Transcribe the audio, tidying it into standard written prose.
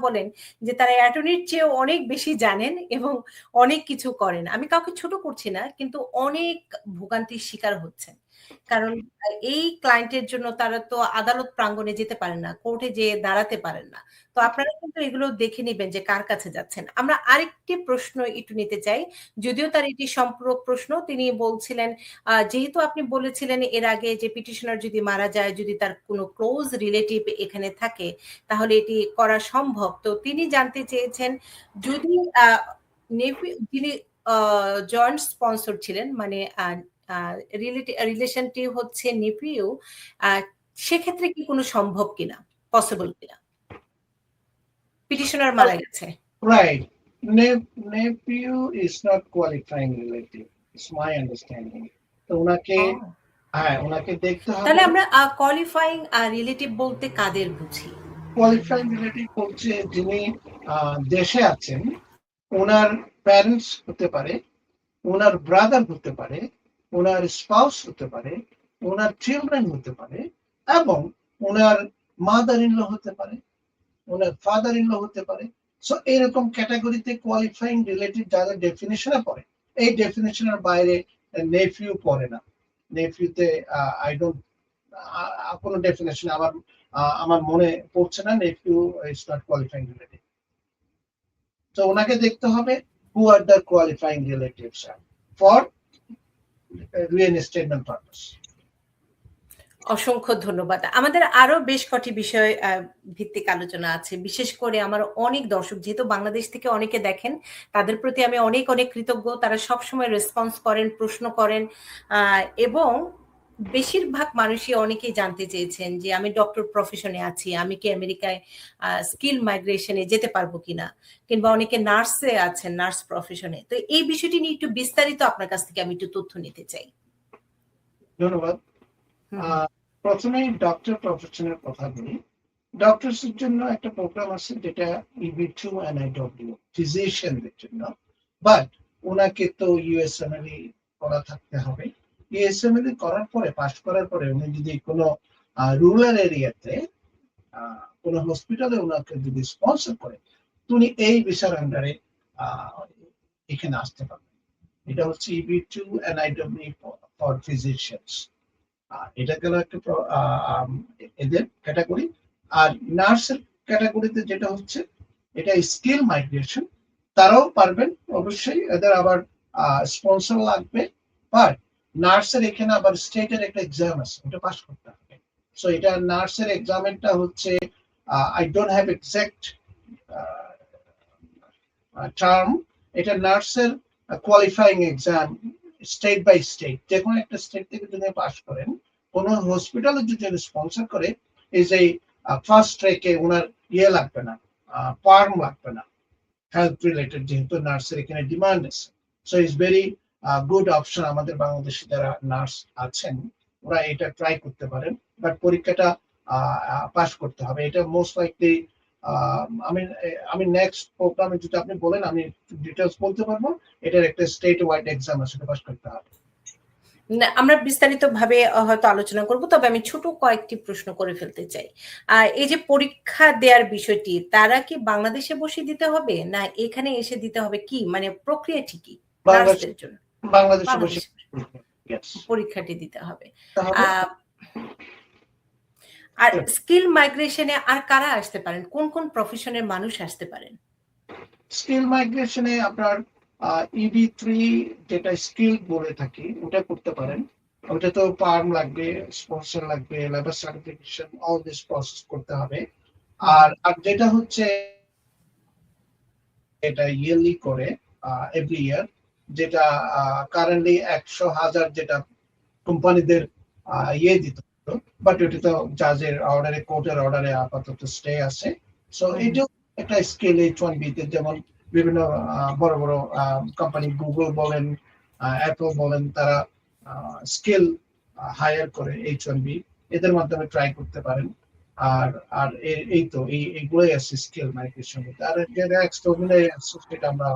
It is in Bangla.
বলেন যে তারা অ্যাটর্নির চেয়ে অনেক বেশি জানেন এবং অনেক কিছু করেন। আমি কাউকে ছোট করছি না, কিন্তু অনেক ভোগান্তির শিকার হচ্ছেন। কারণ এই ক্লায়েন্টের জন্য তারা তো আদালত প্রাঙ্গণে যেতে পারেন না, কোর্টে যেয়ে দাঁড়াতে পারেন না। তো আপনারা কিন্তু এগুলো দেখে নিবেন যে কার কাছে যাচ্ছেন। আমরা আরেকটি প্রশ্ন একটু নিতে চাই, যদিও তার এটি সম্পূরক প্রশ্ন। তিনি বলছিলেন যেহেতু আপনি বলেছিলেন এর আগে যে পিটিশনার যদি মারা যায়, যদি তার কোনো ক্লোজ রিলেটিভ এখানে থাকে, তাহলে এটি করা সম্ভব। তো তিনি জানতে চেয়েছেন যদি যিনি জয়েন্ট স্পন্সর ছিলেন, মানে রিলেশনটি হচ্ছে নেপিউ, সেক্ষেত্রে কি কোনো সম্ভব কিনা, পসিবল কিনা? পিটিশনার মারা গেছে। Right. Nephew is not qualifying relative. It's my understanding. তো ওনাকে দেখতে হবে। তাহলে আমরা কোয়ালিফাইং রিলেটিভ বলতে কাদের বুঝি? কোয়ালিফাইং রিলেটিভ বলছে যিনি দেশে আছেন, ওনার প্যারেন্টস হতে পারে, ওনার ব্রাদার হতে পারে, ওনার স্পাউস হতে পারে, ওনার চিলড্রেন হতে পারে, এবং ওনার মাদার ইন ল হতে পারে, ওনার ফাদার ইন ল হতে পারে। সো এরকম ক্যাটাগরিতে কোয়ালিফাইং রিলেটিভ যাদের ডেফিনেশনে পড়ে, এই ডেফিনেশনের বাইরে নেফিউ পড়ে না। নেফিউতে আই ডোন্ট কোনো ডেফিনেশন আমার মনে পড়ছে না। Nephew is not qualifying relative. তো ওনাকে দেখতে হবে who are the qualifying relatives for reinstatement purpose. অসংখ্য ধন্যবাদ। আমাদের আরো বেশ কটি বিষয় ভিত্তিক আলোচনা আছে। বিশেষ করে আমার অনেক দর্শক যেহেতু বাংলাদেশ থেকে অনেকে দেখেন, তাদের প্রতি আমি অনেক অনেক কৃতজ্ঞ। তারা সবসময় রেসপন্স করেন, প্রশ্ন করেন, এবং বেশিরভাগ মানুষই অনেকেই জানতে চেয়েছেন যে আমি ডক্টর প্রফেশনে আছি, আমি কি আমেরিকায় স্কিল মাইগ্রেশনে যেতে পারবো কিনা, কিংবা অনেকে নার্সে আছেন, নার্স প্রফেশনে। তো এই বিষয়টি নিয়ে একটু বিস্তারিত আপনার কাছ থেকে আমি একটু তথ্য নিতে চাই। ধন্যবাদ। প্রথমেই ডক্টর প্রফেশনের কথা বলি। ডক্টরসের জন্য একটা প্রোগ্রাম আছে যেটা EB2 NIW, ফিজিশিয়ানদের জন্য। বাট ওনাকে তো USMLE করা থাকতে হবে। USMLE করার পরে, পাস করার পরে, উনি যদি কোনো রুরাল এরিয়াতে কোনো হসপিটালে ওনাকে যদি স্পন্সর করে, উনি এই ভিসার আন্ডারে এখানে আসতে পারবেন। এটা হচ্ছে EB2 NIW ফর ফিজিশিয়ানস। এটা গেল একটা এদের ক্যাটাগরি। আর নার্সের ক্যাটাগরিতে যেটা হচ্ছে, এটা স্কিল মাইগ্রেশন, তারাও পারবেন অবশ্যই। এদের আবার স্পন্সর লাগবে। বাট নার্সের এখানে আবার স্টেটের একটা এক্সাম আছে, ওটা পাস করতে হবে। সো এটা নার্সের এক্সামটা হচ্ছে, I don't have exact term. এটা নার্সের qualifying exam, state by state. যে কোনো একটা স্টেট থেকে যদি পাস করেন, কোন হসপিটালে যদি স্পন্সর করে, এই যে ফার্স্ট ট্র্যাকে ওনার লাগবে না, পার্ম লাগবে না, হেলথ রিলেটেড, যেহেতু নার্সের এখানে ডিমান্ড আছে। So it's very good option. আমাদের বাংলাদেশে যারা নার্স আছেন ওরা এটা ট্রাই করতে পারেন, বাট পরীক্ষাটা পাস করতে হবে। এটা মোস্ট লাইকলি আমি নেক্সট প্রোগ্রামে যদি আপনি বলেন, আমি ডিটেলস বলতে পারবো। এটার একটা স্টেট ওয়াইড এক্সাম আছে, সেটা পাস করতে হবে। আমরা বিস্তারিতভাবে হয়তো আলোচনা করব, তবে আমি ছোট কয়েকটি প্রশ্ন করে ফেলতে চাই। এই যে পরীক্ষা দেওয়ার বিষয়টি, তারা কি বাংলাদেশে বসে দিতে হবে না এখানে এসে দিতে হবে, কি মানে প্রক্রিয়া ঠিকই নার্সদের জন্য? বাংলাদেশে বসে পরীক্ষাটি দিতে হবে। আর স্কিল মাইগ্রেশনে আর কারা আসতে পারেন, কোন কোন প্রফেশনের মানুষ আসতে পারেন? স্কিল মাইগ্রেশনে আপনার EB3 যেটা স্কিল বলে থাকি, ওটা করতে পারেন। ওটা তো পার্ম লাগবে, স্পন্সর লাগবে, labour certification, all this process করতে হবে। আর যেটা হচ্ছে এটা ইয়ারলি করে, এভরি ইয়ার, যেটা কারেন্টলি 100,000 যেটা কোম্পানিদের দিত, বাট ওটা তো জাজের অর্ডারে, কোর্টের অর্ডারে আপাতত স্টে আছে। সো এটা একটা স্কিল H1B তে, যেমন বিভিন্ন বড় বড় কোম্পানি, গুগল বলেন, অ্যাপল বলেন, তারা স্কিল হায়ার করে H1B, এদের মাধ্যমে ট্রাই করতে পারেন। আর এই তো এইগুলোই আছে স্কিল মাইগ্রেশন। আর যেটা এক্সট্রাঅর্ডিনারি আছে সেটা আমরা